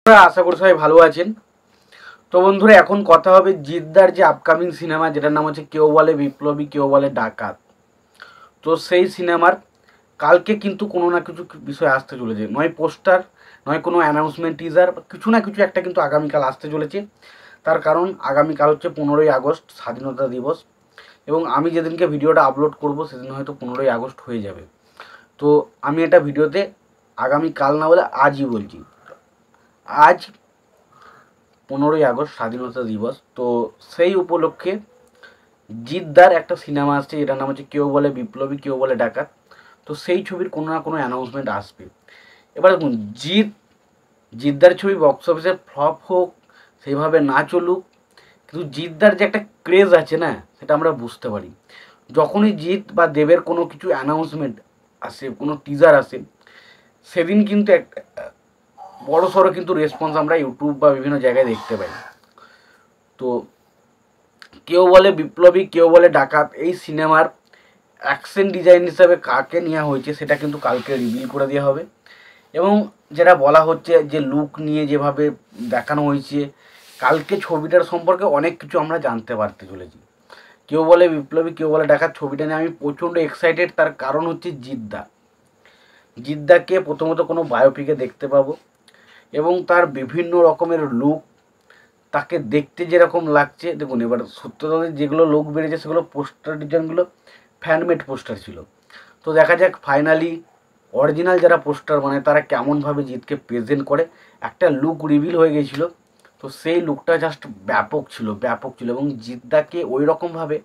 আশা করি সবাই ভালো আছেন। তো বন্ধুরা, এখন কথা হবে জিদ্দার যে আপকামিং সিনেমা, যেটার নাম হচ্ছে কেউ বলে বিপ্লবী কেউ বলে ডাকাত। তো সেই সিনেমার কালকে কিন্তু কোনো না কিছু বিষয় আসতে চলেছে, নয় পোস্টার, নয় কোনো অ্যানাউন্সমেন্ট, টিজার, কিছু না কিছু একটা কিন্তু আগামীকাল আসতে চলেছে। তার কারণ আগামীকাল হচ্ছে 15ই আগস্ট, স্বাধীনতা দিবস, এবং আমি যেদিনকে ভিডিওটা আপলোড করব সেদিন হয়তো 15ই আগস্ট হয়ে যাবে। তো আমি এটা ভিডিওতে আগামীকাল না বলে আজই বলছি। আজ 15ই আগস্ট স্বাধীনতা দিবস। তো সেই উপলক্ষে জিদ্দার একটা সিনেমা আসছে, যেটার নাম হচ্ছে কেউ বলে বিপ্লবী কেউ বলে ডাকাত। তো সেই ছবির কোনো না কোনো অ্যানাউন্সমেন্ট আসবে। এবার দেখুন, জিদ্দার ছবি বক্স অফিসে ফ্লপ হোক, সেইভাবে না চলুক, কিন্তু জিদ্দার যে একটা ক্রেজ আছে না, সেটা আমরা বুঝতে পারি। যখনই জিৎ বা দেবের কোনো কিছু অ্যানাউন্সমেন্ট আসে, কোনো টিজার আসে, সেদিন কিন্তু একটা বড় সড়ো কিন্তু রেসপন্স আমরা ইউটিউব বা বিভিন্ন জায়গায় দেখতে পাই। তো কেউ বলে বিপ্লবী কেউ বলে ডাকাত এই সিনেমার অ্যাকশন ডিজাইন হিসাবে কাকে নেওয়া হয়েছে সেটা কিন্তু কালকে রিভিল করে দেওয়া হবে। এবং যেটা বলা হচ্ছে যে লুক নিয়ে যেভাবে দেখানো হয়েছে, কালকে ছবিটার সম্পর্কে অনেক কিছু আমরা জানতে পারতে চলেছি। কেউ বলে বিপ্লবী কেউ বলে ডাকাত ছবিটা নিয়ে আমি প্রচণ্ড এক্সাইটেড। তার কারণ হচ্ছে জিদ্দাকে প্রথমত কোনো বায়োপিকে দেখতে পাবো, এবং তার বিভিন্ন রকমের লুক, তাকে দেখতে যেরকম লাগছে। দেখুন, এবার সত্যতাদের যেগুলো লোক বেড়েছে সেগুলো পোস্টার ডিজাইনগুলো ফ্যানমেড পোস্টার ছিল। তো দেখা যাক ফাইনালি অরিজিনাল যারা পোস্টার মানে তারা কেমনভাবে জিতকে প্রেজেন্ট করে। একটা লুক রিভিল হয়ে গেছিলো, তো সেই লুকটা জাস্ট ব্যাপক ছিল এবং জিদ্দাকে ওই রকমভাবে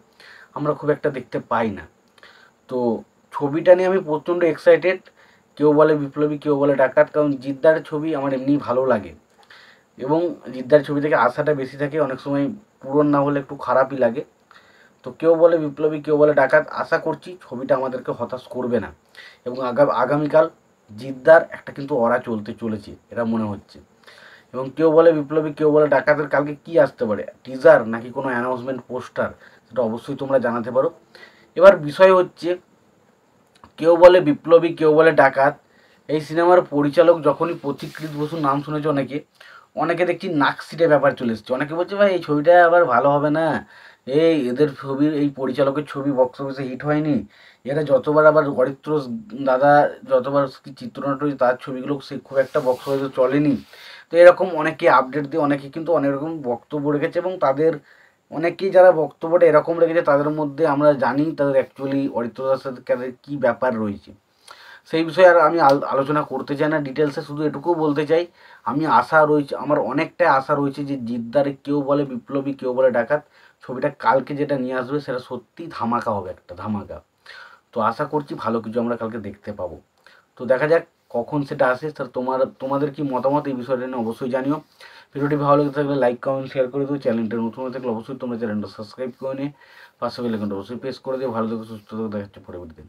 আমরা খুব একটা দেখতে পাই না। তো ছবিটা নিয়ে আমি প্রচণ্ড এক্সাইটেড। কেউ বলে বিপ্লবী কেউ বলে ডাকাত, কারণ জিদ্দার ছবি আমার এমনিই ভালো লাগে, এবং জিদ্দার ছবি থেকে আশাটা বেশি থাকে, অনেক সময় পূরণ না হলে একটু খারাপই লাগে। তো কেউ বলে বিপ্লবী কেউ বলে ডাকাত, আশা করছি ছবিটা আমাদেরকে হতাশ করবে না, এবং আগামীকাল জিদ্দার একটা কিন্তু অরা চলতে চলেছে এটা মনে হচ্ছে। এবং কেউ বলে বিপ্লবী কেউ বলে ডাকাতের কালকে কি আসতে পারে, টিজার নাকি কোনো অ্যানাউন্সমেন্ট পোস্টার, সেটা অবশ্যই তোমরা জানাতে পারো। এবার বিষয় হচ্ছে, কেউ বলে বিপ্লবী কেউ বলে ডাকাত এই সিনেমার পরিচালক যখনই পথিকৃৎ বসুর নাম শুনেছে অনেকে দেখছি নাকসিটে ব্যাপার চলে এসছে। অনেকে বলছে ভাই এই ছবিটা আবার ভালো হবে না, এদের ছবির এই পরিচালকের ছবি বক্স অফিসে হিট হয়নি, এরা যতবার আবার অরিত্র দাদা যতবার চিত্রনাট্য তার ছবিগুলো সে খুব একটা বক্স অফিসে চলেনি। তো এরকম অনেকে আপডেট দিয়ে অনেকে কিন্তু অনেক রকম বক্তব্য রেখেছে, এবং তাদের অনেকেই যারা বক্তব্যটা এরকম রেখেছে তাদের মধ্যে আমরা জানি তাদের অ্যাকচুয়ালি অরিত্র দাসের সাথে কী ব্যাপার রয়েছে। সেই বিষয়ে আর আমি আলোচনা করতে চাই না ডিটেলসে, শুধু এটুকুও বলতে চাই আমি আমার অনেকটাই আশা রয়েছে যে জিদ্দারে কেউ বলে বিপ্লবী কেউ বলে ডাকাত ছবিটা কালকে যেটা নিয়ে আসবে সেটা সত্যি ধামাকা হবে, একটা ধামাকা। তো আশা করছি ভালো কিছু আমরা কালকে দেখতে পাবো। তো দেখা যাক কখন সেটা আসে। স্যার তোমাদের কি মতামত এই বিষয়টা নিয়ে অবশ্যই জানিও। ভিডিওটি ভালো লেগে থাকলে লাইক কমেন্ট শেয়ার করে দিও। চ্যানেলটা নতুন হয়ে থাকলে অবশ্যই তোমরা চ্যানেলটা সাবস্ক্রাইব করে নিয়ে পাশে বেল আইকনটা অবশ্যই প্রেস করে দিও। ভালো থেকো, সুস্থ থেকো, দেখা হচ্ছে পরবর্তী দিন।